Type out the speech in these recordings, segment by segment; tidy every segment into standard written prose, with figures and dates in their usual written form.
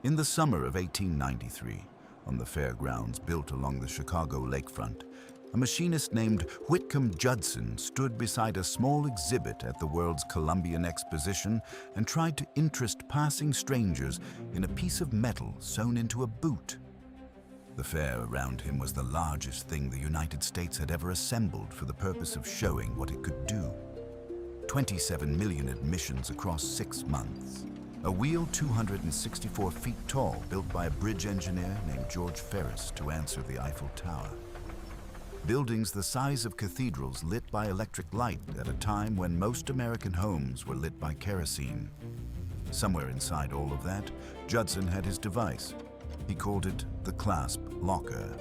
In the summer of 1893, on the fairgrounds built along the Chicago lakefront, a machinist named Whitcomb Judson stood beside a small exhibit at the World's Columbian Exposition and tried to interest passing strangers in a piece of metal sewn into a boot. The fair around him was the largest thing the United States had ever assembled for the purpose of showing what it could do. 27 million admissions across 6 months. A wheel 264 feet tall, built by a bridge engineer named George Ferris to answer the Eiffel Tower. Buildings the size of cathedrals lit by electric light at a time when most American homes were lit by kerosene. Somewhere inside all of that, Judson had his device. He called it the clasp locker.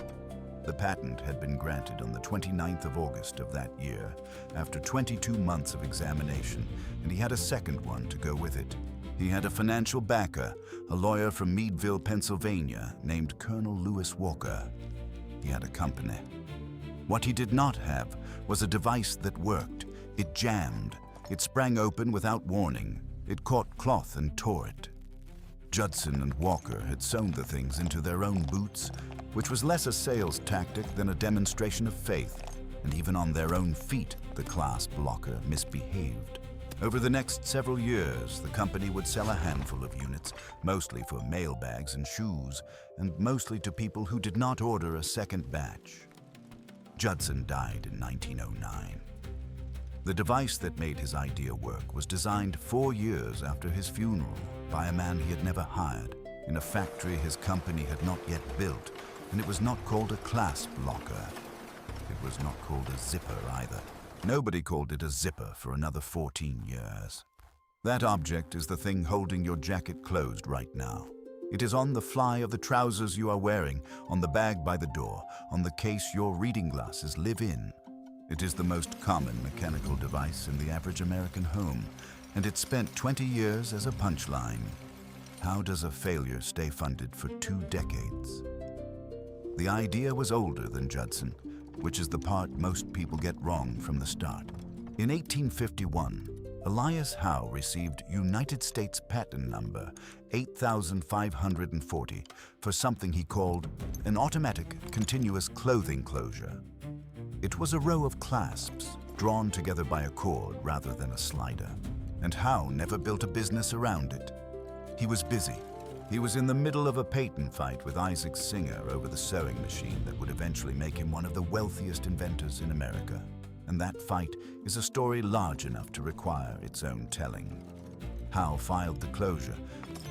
The patent had been granted on the 29th of August of that year, after 22 months of examination, and he had a second one to go with it. He had a financial backer, a lawyer from Meadville, Pennsylvania, named Colonel Lewis Walker. He had a company. What he did not have was a device that worked. It jammed. It sprang open without warning. It caught cloth and tore it. Judson and Walker had sewn the things into their own boots, which was less a sales tactic than a demonstration of faith. And even on their own feet, the clasp locker misbehaved. Over the next several years, the company would sell a handful of units, mostly for mail bags and shoes, and mostly to people who did not order a second batch. Judson died in 1909. The device that made his idea work was designed 4 years after his funeral by a man he had never hired, in a factory his company had not yet built, and it was not called a clasp locker. It was not called a zipper either. Nobody called it a zipper for another 14 years. That object is the thing holding your jacket closed right now. It is on the fly of the trousers you are wearing, on the bag by the door, on the case your reading glasses live in. It is the most common mechanical device in the average American home, and it spent 20 years as a punchline. How does a failure stay funded for 2 decades? The idea was older than Judson, which is the part most people get wrong from the start. In 1851, Elias Howe received United States patent number 8540 for something he called an automatic continuous clothing closure. It was a row of clasps drawn together by a cord rather than a slider, and Howe never built a business around it. He was busy. He was in the middle of a patent fight with Isaac Singer over the sewing machine that would eventually make him one of the wealthiest inventors in America. And that fight is a story large enough to require its own telling. Howe filed the closure,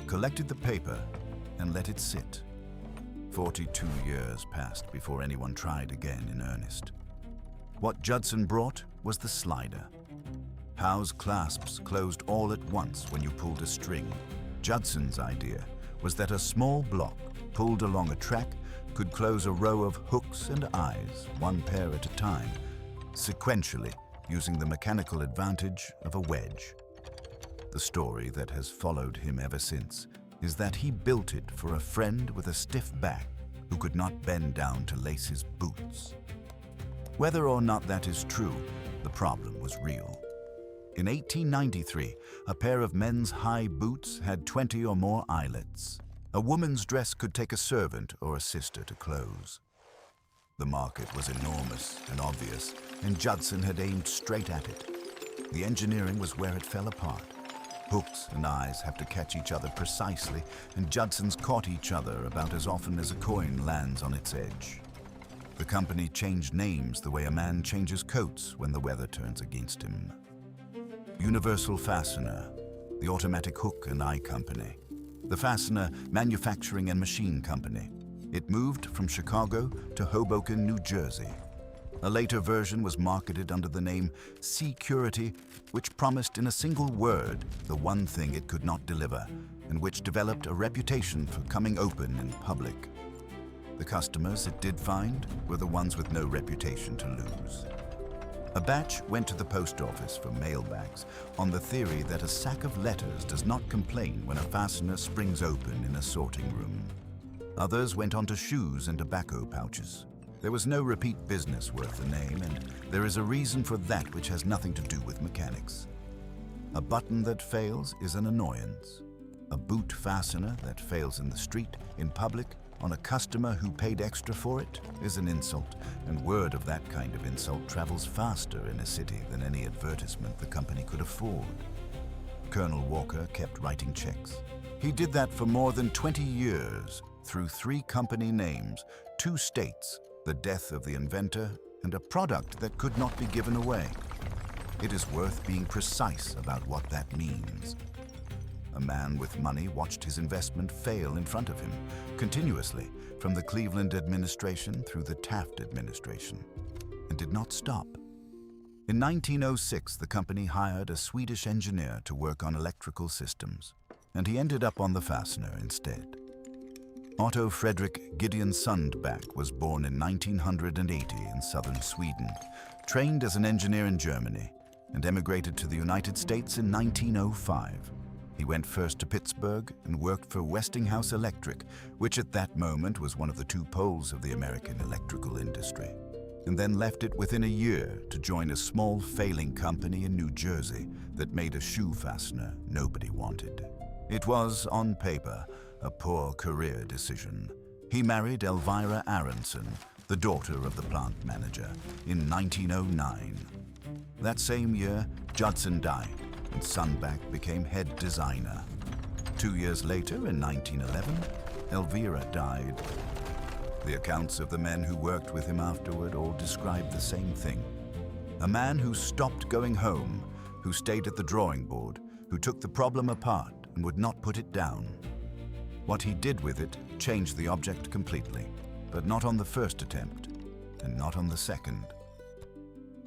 collected the paper, and let it sit. 42 years passed before anyone tried again in earnest. What Judson brought was the slider. Howe's clasps closed all at once when you pulled a string. Judson's idea was that a small block pulled along a track could close a row of hooks and eyes, one pair at a time, sequentially, using the mechanical advantage of a wedge. The story that has followed him ever since is that he built it for a friend with a stiff back who could not bend down to lace his boots. Whether or not that is true, the problem was real. In 1893, a pair of men's high boots had 20 or more eyelets. A woman's dress could take a servant or a sister to close. The market was enormous and obvious, and Judson had aimed straight at it. The engineering was where it fell apart. Hooks and eyes have to catch each other precisely, and Judson's caught each other about as often as a coin lands on its edge. The company changed names the way a man changes coats when the weather turns against him. Universal Fastener, the automatic hook and eye company. The Fastener Manufacturing and Machine Company. It moved from Chicago to Hoboken, New Jersey. A later version was marketed under the name Security, which promised in a single word the one thing it could not deliver, and which developed a reputation for coming open in public. The customers it did find were the ones with no reputation to lose. A batch went to the post office for mail bags on the theory that a sack of letters does not complain when a fastener springs open in a sorting room. Others went on to shoes and tobacco pouches. There was no repeat business worth the name, and there is a reason for that which has nothing to do with mechanics. A button that fails is an annoyance. A boot fastener that fails in the street, in public, on a customer who paid extra for it, is an insult, and word of that kind of insult travels faster in a city than any advertisement the company could afford. Colonel Walker kept writing checks. He did that for more than 20 years, through 3 company names, 2 states, the death of the inventor, and a product that could not be given away. It is worth being precise about what that means. A man with money watched his investment fail in front of him, continuously, from the Cleveland administration through the Taft administration, and did not stop. In 1906, the company hired a Swedish engineer to work on electrical systems, and he ended up on the fastener instead. Otto Fredrik Gideon Sundback was born in 1980 in southern Sweden, trained as an engineer in Germany, and emigrated to the United States in 1905. He went first to Pittsburgh and worked for Westinghouse Electric, which at that moment was one of the 2 poles of the American electrical industry, and then left it within a year to join a small failing company in New Jersey that made a shoe fastener nobody wanted. It was, on paper, a poor career decision. He married Elvira Aronson, the daughter of the plant manager, in 1909. That same year, Judson died, and Sundback became head designer. 2 years later, in 1911, Elvira died. The accounts of the men who worked with him afterward all describe the same thing. A man who stopped going home, who stayed at the drawing board, who took the problem apart and would not put it down. What he did with it changed the object completely, but not on the first attempt, and not on the second.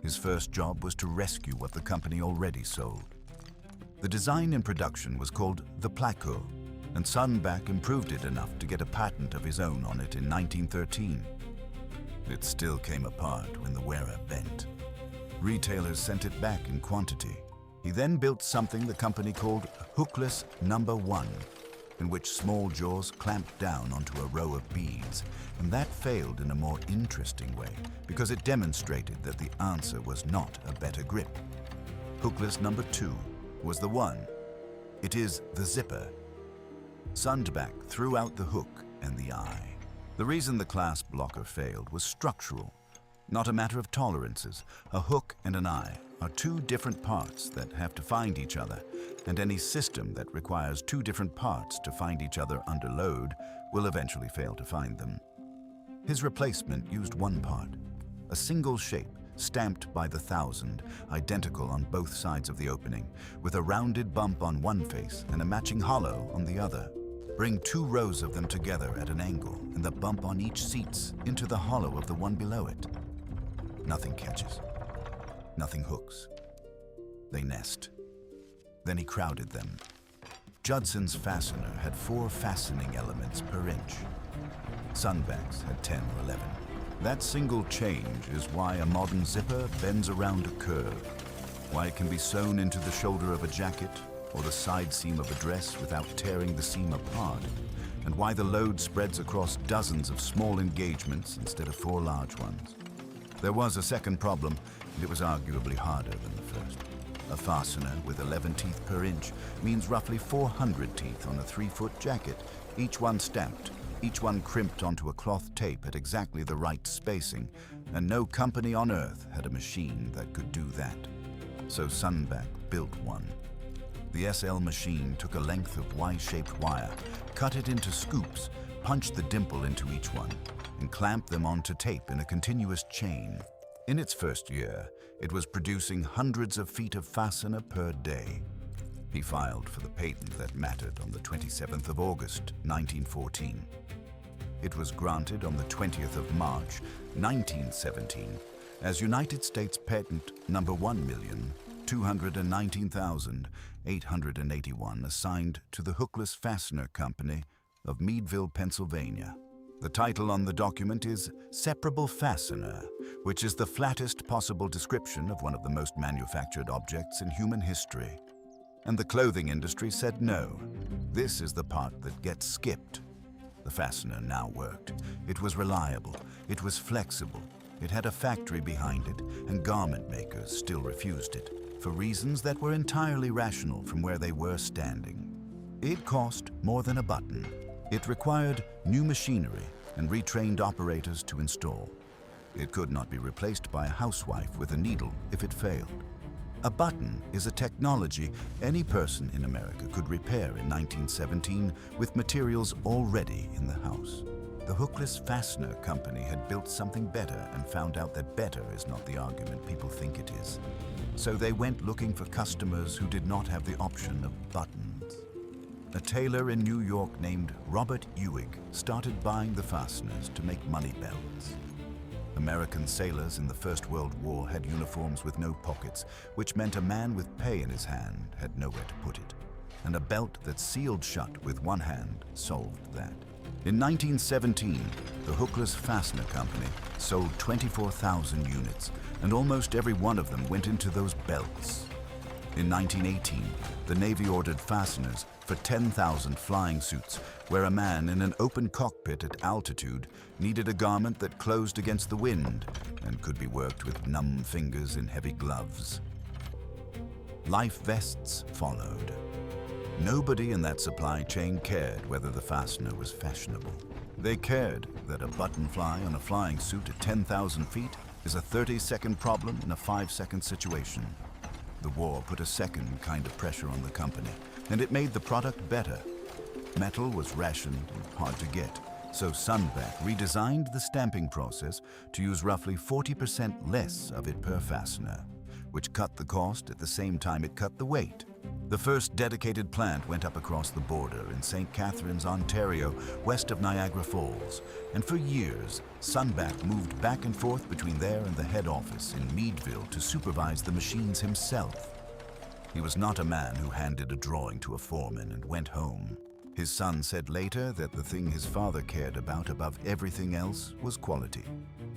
His first job was to rescue what the company already sold. The design in production was called the placo, and Sundback improved it enough to get a patent of his own on it in 1913. It still came apart when the wearer bent. Retailers sent it back in quantity. He then built something the company called hookless number 1, in which small jaws clamped down onto a row of beads, and that failed in a more interesting way because it demonstrated that the answer was not a better grip. Hookless number 2 was the one. It is the zipper. Sundback threw out the hook and the eye. The reason the clasp blocker failed was structural, not a matter of tolerances. A hook and an eye are 2 different parts that have to find each other, and any system that requires 2 different parts to find each other under load will eventually fail to find them. His replacement used 1 part, a single shape stamped by the 1,000, identical on both sides of the opening, with a rounded bump on one face and a matching hollow on the other. Bring 2 rows of them together at an angle, and the bump on each seats into the hollow of the one below it. Nothing catches. Nothing hooks. They nest. Then he crowded them. Judson's fastener had 4 fastening elements per inch. Sundback's had 10 or 11. That single change is why a modern zipper bends around a curve, why it can be sewn into the shoulder of a jacket or the side seam of a dress without tearing the seam apart, and why the load spreads across dozens of small engagements instead of 4 large ones. There was a second problem, and it was arguably harder than the first. A fastener with 11 teeth per inch means roughly 400 teeth on a 3-foot jacket, each one stamped, each one crimped onto a cloth tape at exactly the right spacing, and no company on earth had a machine that could do that. So Sundback built one. The SL machine took a length of Y-shaped wire, cut it into scoops, punched the dimple into each one, and clamped them onto tape in a continuous chain. In its first year, it was producing hundreds of feet of fastener per day. He filed for the patent that mattered on the 27th of August, 1914. It was granted on the 20th of March, 1917, as United States Patent number 1,219,881, assigned to the Hookless Fastener Company of Meadville, Pennsylvania. The title on the document is Separable Fastener, which is the flattest possible description of one of the most manufactured objects in human history. And the clothing industry said no. This is the part that gets skipped. The fastener now worked. It was reliable. It was flexible. It had a factory behind it, and garment makers still refused it, for reasons that were entirely rational from where they were standing. It cost more than a button. It required new machinery and retrained operators to install. It could not be replaced by a housewife with a needle if it failed. A button is a technology any person in America could repair in 1917 with materials already in the house. The hookless Fastener company had built something better and found out that better is not the argument people think it is. So they went looking for customers who did not have the option of buttons. A tailor in New York named Robert Ewing started buying the fasteners to make money belts. American sailors in the First World War had uniforms with no pockets, which meant a man with pay in his hand had nowhere to put it. And a belt that sealed shut with one hand solved that. In 1917, the hookless Fastener Company sold 24,000 units, and almost every one of them went into those belts. In 1918, the Navy ordered fasteners for 10,000 flying suits, where a man in an open cockpit at altitude needed a garment that closed against the wind and could be worked with numb fingers in heavy gloves. Life vests followed. Nobody in that supply chain cared whether the fastener was fashionable. They cared that a button fly on a flying suit at 10,000 feet is a 30-second problem in a 5-second situation. The war put a second kind of pressure on the company, and it made the product better. Metal was rationed and hard to get, so Sundback redesigned the stamping process to use roughly 40% less of it per fastener, which cut the cost at the same time it cut the weight. The first dedicated plant went up across the border in St. Catharines, Ontario, west of Niagara Falls, and for years, Sundback moved back and forth between there and the head office in Meadville to supervise the machines himself. He was not a man who handed a drawing to a foreman and went home. His son said later that the thing his father cared about above everything else was quality,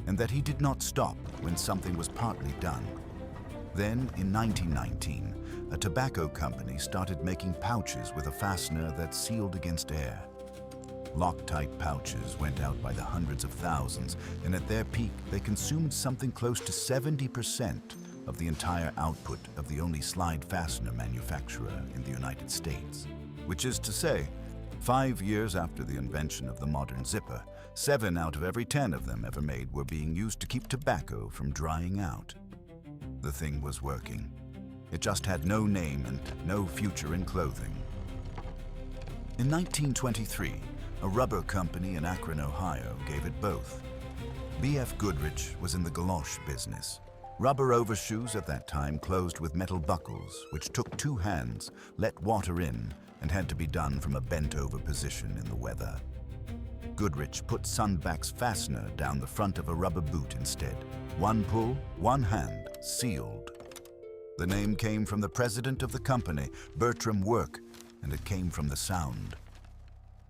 and that he did not stop when something was partly done. Then, in 1919, a tobacco company started making pouches with a fastener that sealed against air. Loctite pouches went out by the hundreds of thousands, and at their peak, they consumed something close to 70% of the entire output of the only slide fastener manufacturer in the United States. Which is to say, 5 years after the invention of the modern zipper, 7 out of every 10 of them ever made were being used to keep tobacco from drying out. The thing was working. It just had no name and no future in clothing. In 1923, a rubber company in Akron, Ohio gave it both. B.F. Goodrich was in the galoche business. Rubber overshoes at that time closed with metal buckles, which took 2 hands, let water in, and had to be done from a bent-over position in the weather. Goodrich put Sundback's fastener down the front of a rubber boot instead. 1 pull, 1 hand, sealed. The name came from the president of the company, Bertram Work, and it came from the sound.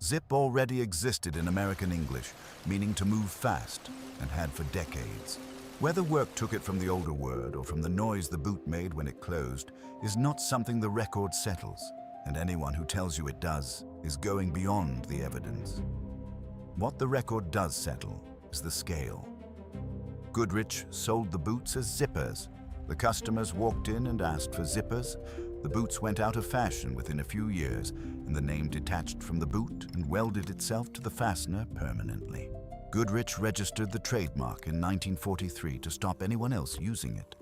Zip already existed in American English, meaning to move fast, and had for decades. Whether Work took it from the older word or from the noise the boot made when it closed is not something the record settles, and anyone who tells you it does is going beyond the evidence. What the record does settle is the scale. Goodrich sold the boots as zippers. The customers walked in and asked for zippers. The boots went out of fashion within a few years, and the name detached from the boot and welded itself to the fastener permanently. Goodrich registered the trademark in 1943 to stop anyone else using it.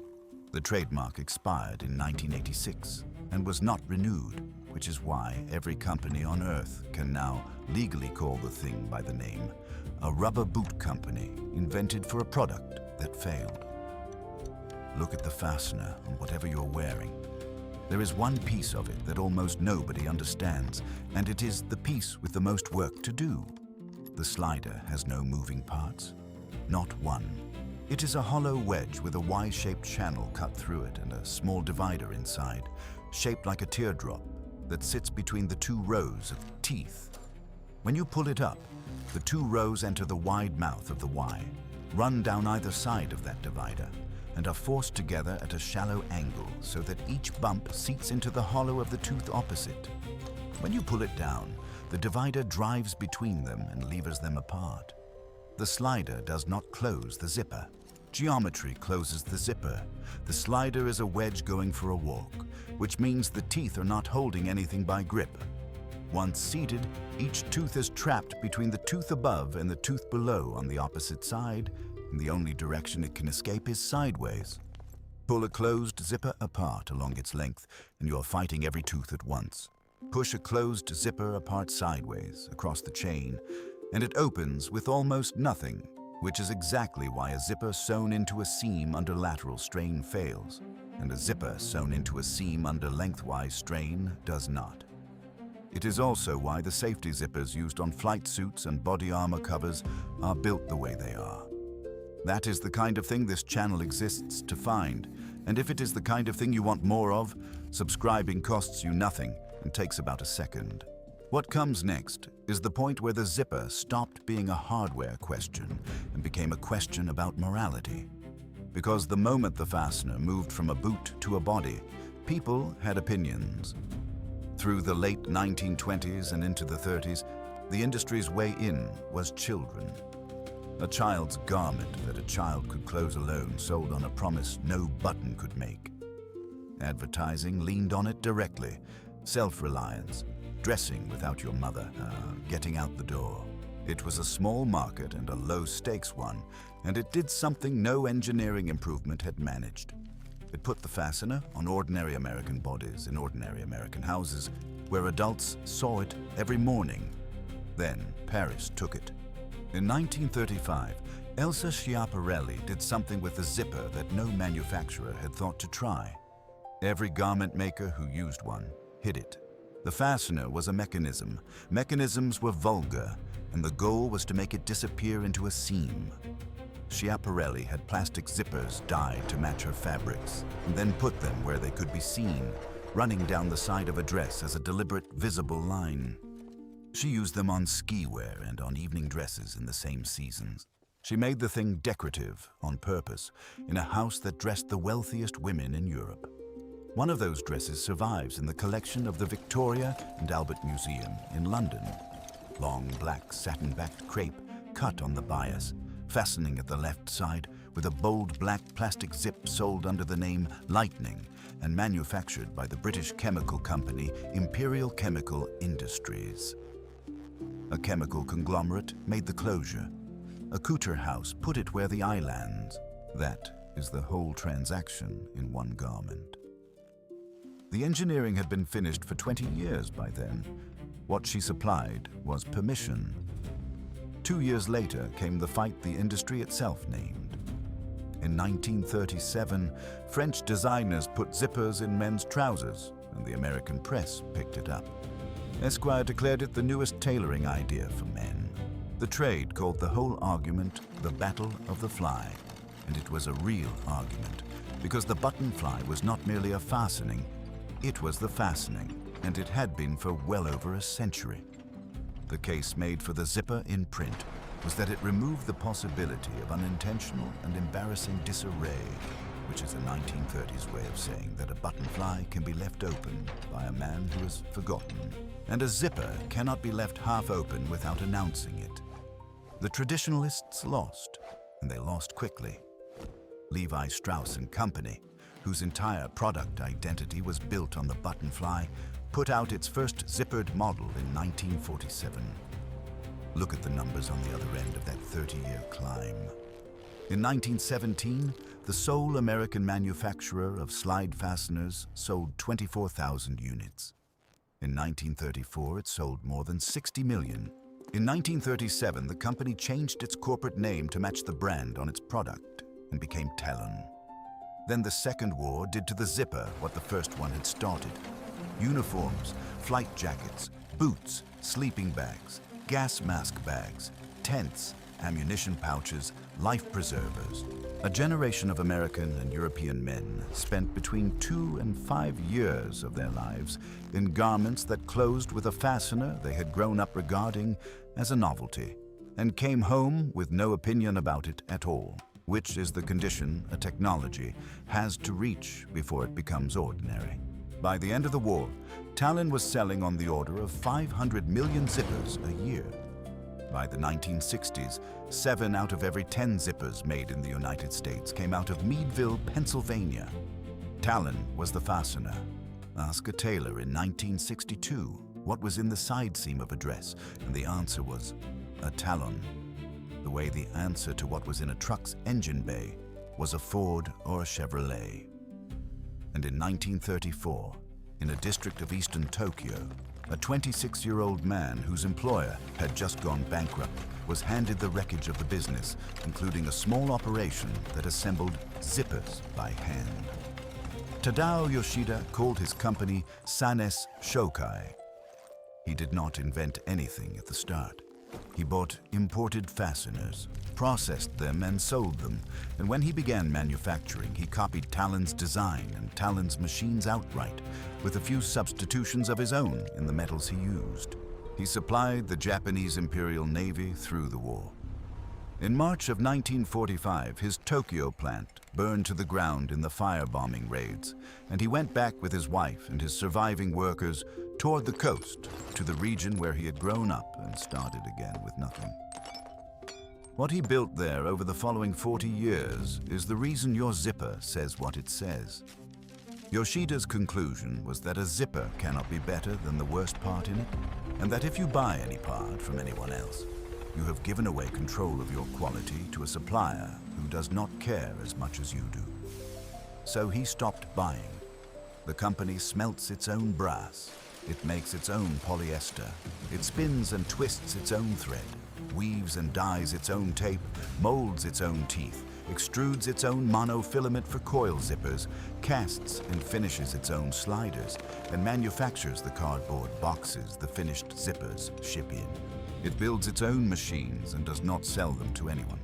The trademark expired in 1986 and was not renewed, which is why every company on Earth can now legally call the thing by the name a rubber boot company invented for a product that failed. Look at the fastener on whatever you're wearing. There is one piece of it that almost nobody understands, and it is the piece with the most work to do. The slider has no moving parts, not one. It is a hollow wedge with a Y-shaped channel cut through it and a small divider inside, shaped like a teardrop that sits between the 2 rows of teeth. When you pull it up, the 2 rows enter the wide mouth of the Y, run down either side of that divider, and are forced together at a shallow angle so that each bump seats into the hollow of the tooth opposite. When you pull it down, the divider drives between them and levers them apart. The slider does not close the zipper. Geometry closes the zipper. The slider is a wedge going for a walk, which means the teeth are not holding anything by grip. Once seated, each tooth is trapped between the tooth above and the tooth below on the opposite side, and the only direction it can escape is sideways. Pull a closed zipper apart along its length, and you are fighting every tooth at once. Push a closed zipper apart sideways across the chain, and it opens with almost nothing, which is exactly why a zipper sewn into a seam under lateral strain fails, and a zipper sewn into a seam under lengthwise strain does not. It is also why the safety zippers used on flight suits and body armor covers are built the way they are. That is the kind of thing this channel exists to find, and if it is the kind of thing you want more of, subscribing costs you nothing and takes about a second. What comes next is the point where the zipper stopped being a hardware question and became a question about morality. Because the moment the fastener moved from a boot to a body, people had opinions. Through the late 1920s and into the 30s, the industry's way in was children. A child's garment that a child could close alone sold on a promise no button could make. Advertising leaned on it directly. Self-reliance, dressing without your mother, getting out the door. It was a small market and a low-stakes one, and it did something no engineering improvement had managed. It put the fastener on ordinary American bodies in ordinary American houses, where adults saw it every morning. Then Paris took it. In 1935, Elsa Schiaparelli did something with the zipper that no manufacturer had thought to try. Every garment maker who used one hid it. The fastener was a mechanism. Mechanisms were vulgar, and the goal was to make it disappear into a seam. Schiaparelli had plastic zippers dyed to match her fabrics, and then put them where they could be seen, running down the side of a dress as a deliberate, visible line. She used them on ski wear and on evening dresses in the same seasons. She made the thing decorative on purpose in a house that dressed the wealthiest women in Europe. One of those dresses survives in the collection of the Victoria and Albert Museum in London. Long black satin-backed crepe cut on the bias, fastening at the left side with a bold black plastic zip sold under the name Lightning and manufactured by the British chemical company Imperial Chemical Industries. A chemical conglomerate made the closure. A couture house put it where the eye lands. That is the whole transaction in one garment. The engineering had been finished for 20 years by then. What she supplied was permission. 2 years later came the fight the industry itself named. In 1937, French designers put zippers in men's trousers, and the American press picked it up. Esquire declared it the newest tailoring idea for men. The trade called the whole argument the Battle of the Fly, and it was a real argument, because the button fly was not merely a fastening, it was the fastening, and it had been for well over a century. The case made for the zipper in print was that it removed the possibility of unintentional and embarrassing disarray, which is a 1930s way of saying that a button fly can be left open by a man who has forgotten, and a zipper cannot be left half open without announcing it. The traditionalists lost, and they lost quickly. Levi Strauss & Company, whose entire product identity was built on the button fly, put out its first zippered model in 1947. Look at the numbers on the other end of that 30-year climb. In 1917, the sole American manufacturer of slide fasteners sold 24,000 units. In 1934, it sold more than 60 million. In 1937, the company changed its corporate name to match the brand on its product and became Talon. Then the Second War did to the zipper what the first one had started. Uniforms, flight jackets, boots, sleeping bags, gas mask bags, tents, ammunition pouches, life preservers. A generation of American and European men spent between 2 and 5 years of their lives in garments that closed with a fastener they had grown up regarding as a novelty, and came home with no opinion about it at all, which is the condition a technology has to reach before it becomes ordinary. By the end of the war, Talon was selling on the order of 500 million zippers a year. By the 1960s, 7 out of every 10 zippers made in the United States came out of Meadville, Pennsylvania. Talon was the fastener. Ask a tailor in 1962. what was in the side seam of a dress, and the answer was a talon. The way the answer to what was in a truck's engine bay was a Ford or a Chevrolet. And in 1934, in a district of eastern Tokyo, a 26-year-old man whose employer had just gone bankrupt was handed the wreckage of the business, including a small operation that assembled zippers by hand. Tadao Yoshida called his company Sanes Shokai. He did not invent anything at the start. He bought imported fasteners, processed them and sold them, and when he began manufacturing, he copied Talon's design and Talon's machines outright, with a few substitutions of his own in the metals he used. He supplied the Japanese Imperial Navy through the war. In March of 1945, his Tokyo plant burned to the ground in the firebombing raids, and he went back with his wife and his surviving workers toward the coast, to the region where he had grown up and started again with nothing. What he built there over the following 40 years is the reason your zipper says what it says. Yoshida's conclusion was that a zipper cannot be better than the worst part in it, and that if you buy any part from anyone else, you have given away control of your quality to a supplier who does not care as much as you do. So he stopped buying. The company smelts its own brass. It makes its own polyester. It spins and twists its own thread, weaves and dyes its own tape, molds its own teeth, extrudes its own monofilament for coil zippers, casts and finishes its own sliders, and manufactures the cardboard boxes the finished zippers ship in. It builds its own machines and does not sell them to anyone.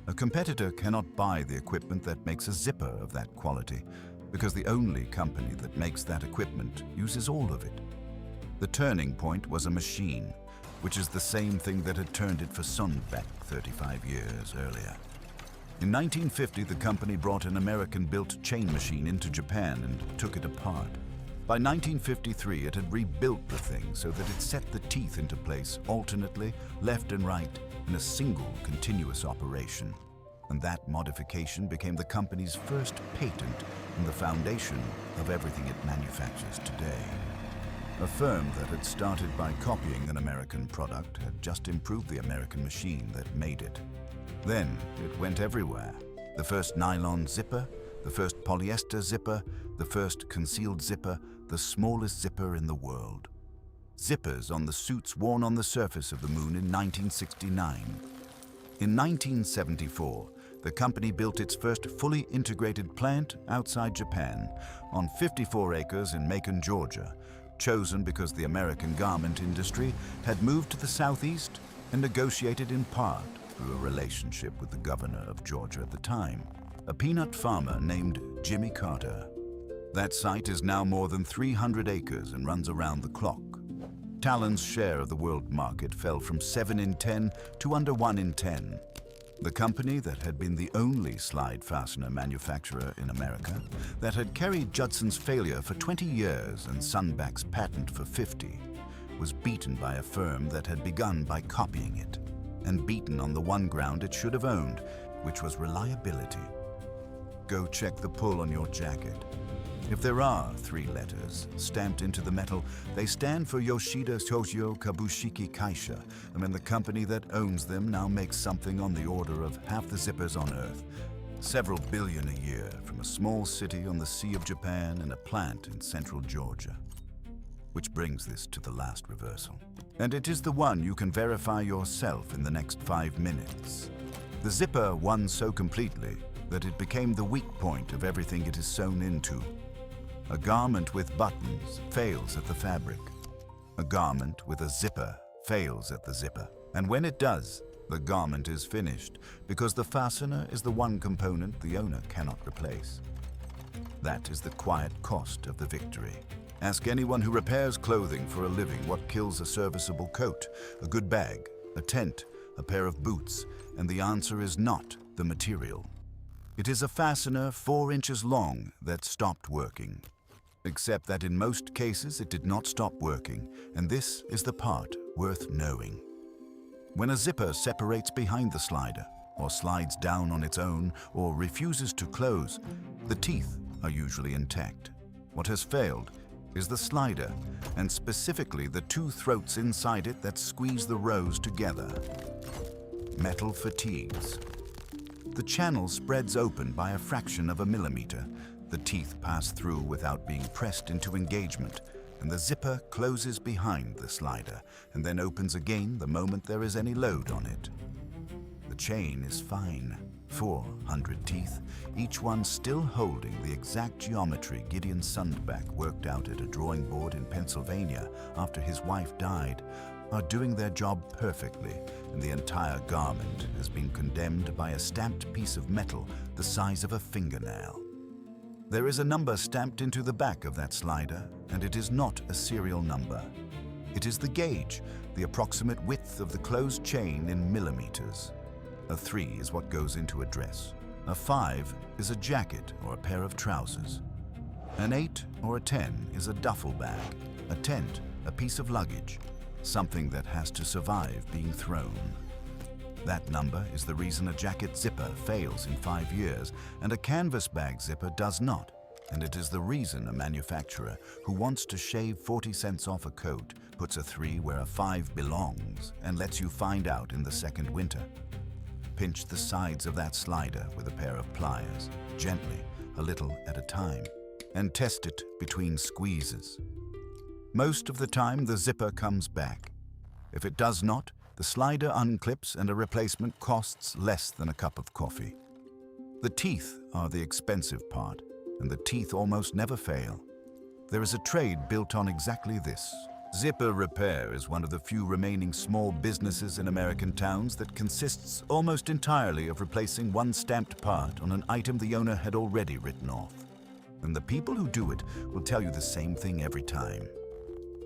A competitor cannot buy the equipment that makes a zipper of that quality, because the only company that makes that equipment uses all of it. The turning point was a machine, which is the same thing that had turned it for Sundback 35 years earlier. In 1950, the company brought an American-built chain machine into Japan and took it apart. By 1953, it had rebuilt the thing so that it set the teeth into place alternately, left and right, in a single continuous operation. And that modification became the company's first patent and the foundation of everything it manufactures today. A firm that had started by copying an American product had just improved the American machine that made it. Then it went everywhere. The first nylon zipper, the first polyester zipper, the first concealed zipper, the smallest zipper in the world. Zippers on the suits worn on the surface of the moon in 1969. In 1974, the company built its first fully integrated plant outside Japan on 54 acres in Macon, Georgia, chosen because the American garment industry had moved to the southeast and negotiated in part through a relationship with the governor of Georgia at the time, a peanut farmer named Jimmy Carter. That site is now more than 300 acres and runs around the clock. Talon's share of the world market fell from 7 in 10 to under 1 in 10. The company that had been the only slide fastener manufacturer in America, that had carried Judson's failure for 20 years and Sundback's patent for 50, was beaten by a firm that had begun by copying it, and beaten on the one ground it should have owned, which was reliability. Go check the pull on your jacket. If there are 3 letters stamped into the metal, they stand for Yoshida Tokyo Kabushiki Kaisha, and then the company that owns them now makes something on the order of half the zippers on Earth. Several billion a year from a small city on the Sea of Japan and a plant in central Georgia. Which brings this to the last reversal. And it is the one you can verify yourself in the next 5 minutes. The zipper won so completely that it became the weak point of everything it is sewn into. A garment with buttons fails at the fabric. A garment with a zipper fails at the zipper. And when it does, the garment is finished because the fastener is the one component the owner cannot replace. That is the quiet cost of the victory. Ask anyone who repairs clothing for a living what kills a serviceable coat, a good bag, a tent, a pair of boots, and the answer is not the material. It is a fastener 4 inches long that stopped working. Except that in most cases it did not stop working, and this is the part worth knowing. When a zipper separates behind the slider, or slides down on its own, or refuses to close, the teeth are usually intact. What has failed is the slider, and specifically the two throats inside it that squeeze the rows together. Metal fatigues. The channel spreads open by a fraction of a millimeter. The teeth pass through without being pressed into engagement, and the zipper closes behind the slider and then opens again the moment there is any load on it. The chain is fine, 400 teeth, each one still holding the exact geometry Gideon Sundback worked out at a drawing board in Pennsylvania after his wife died, are doing their job perfectly, and the entire garment has been condemned by a stamped piece of metal the size of a fingernail. There is a number stamped into the back of that slider, and it is not a serial number. It is the gauge, the approximate width of the closed chain in millimeters. A 3 is what goes into a dress. A 5 is a jacket or a pair of trousers. An 8 or a 10 is a duffel bag, a tent, a piece of luggage, something that has to survive being thrown. That number is the reason a jacket zipper fails in 5 years and a canvas bag zipper does not. And it is the reason a manufacturer who wants to shave 40 cents off a coat puts a 3 where a 5 belongs and lets you find out in the second winter. Pinch the sides of that slider with a pair of pliers, gently, a little at a time, and test it between squeezes. Most of the time the zipper comes back. If it does not, the slider unclips and a replacement costs less than a cup of coffee. The teeth are the expensive part, and the teeth almost never fail. There is a trade built on exactly this. Zipper repair is one of the few remaining small businesses in American towns that consists almost entirely of replacing one stamped part on an item the owner had already written off. And the people who do it will tell you the same thing every time.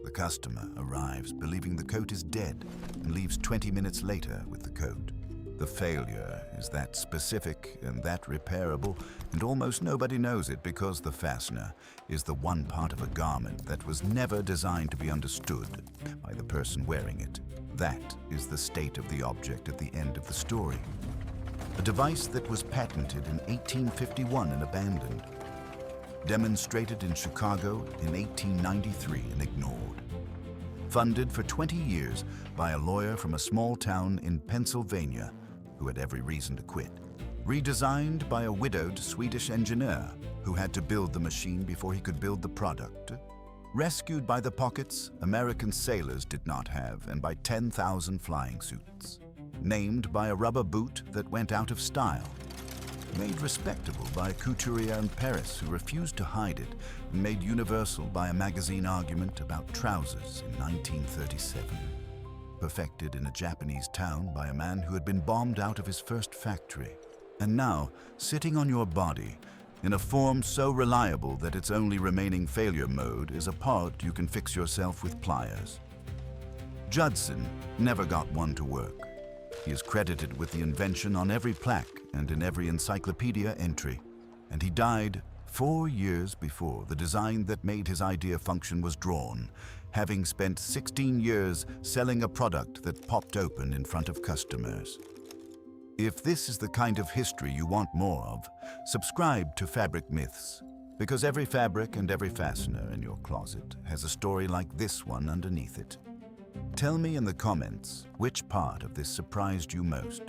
The customer arrives believing the coat is dead and leaves 20 minutes later with the coat. The failure is that specific and that repairable, and almost nobody knows it because the fastener is the one part of a garment that was never designed to be understood by the person wearing it. That is the state of the object at the end of the story. A device that was patented in 1851 and abandoned, demonstrated in Chicago in 1893 and ignored. Funded for 20 years by a lawyer from a small town in Pennsylvania who had every reason to quit. Redesigned by a widowed Swedish engineer who had to build the machine before he could build the product. Rescued by the pockets American sailors did not have and by 10,000 flying suits. Named by a rubber boot that went out of style. Made respectable by a couturier in Paris who refused to hide it, and made universal by a magazine argument about trousers in 1937. Perfected in a Japanese town by a man who had been bombed out of his first factory. And now, sitting on your body, in a form so reliable that its only remaining failure mode is a part you can fix yourself with pliers. Judson never got one to work. He is credited with the invention on every plaque and in every encyclopedia entry, and he died 4 years before the design that made his idea function was drawn, having spent 16 years selling a product that popped open in front of customers. If this is the kind of history you want more of, subscribe to Fabric Myths, because every fabric and every fastener in your closet has a story like this one underneath it. Tell me in the comments which part of this surprised you most,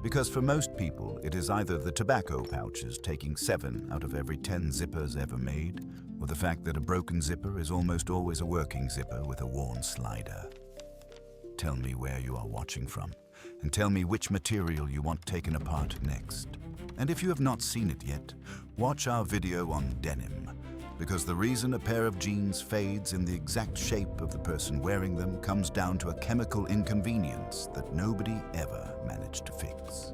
because for most people it is either the tobacco pouches taking 7 out of every 10 zippers ever made, or the fact that a broken zipper is almost always a working zipper with a worn slider. Tell me where you are watching from, and tell me which material you want taken apart next. And if you have not seen it yet, watch our video on denim, because the reason a pair of jeans fades in the exact shape of the person wearing them comes down to a chemical inconvenience that nobody ever managed to fix.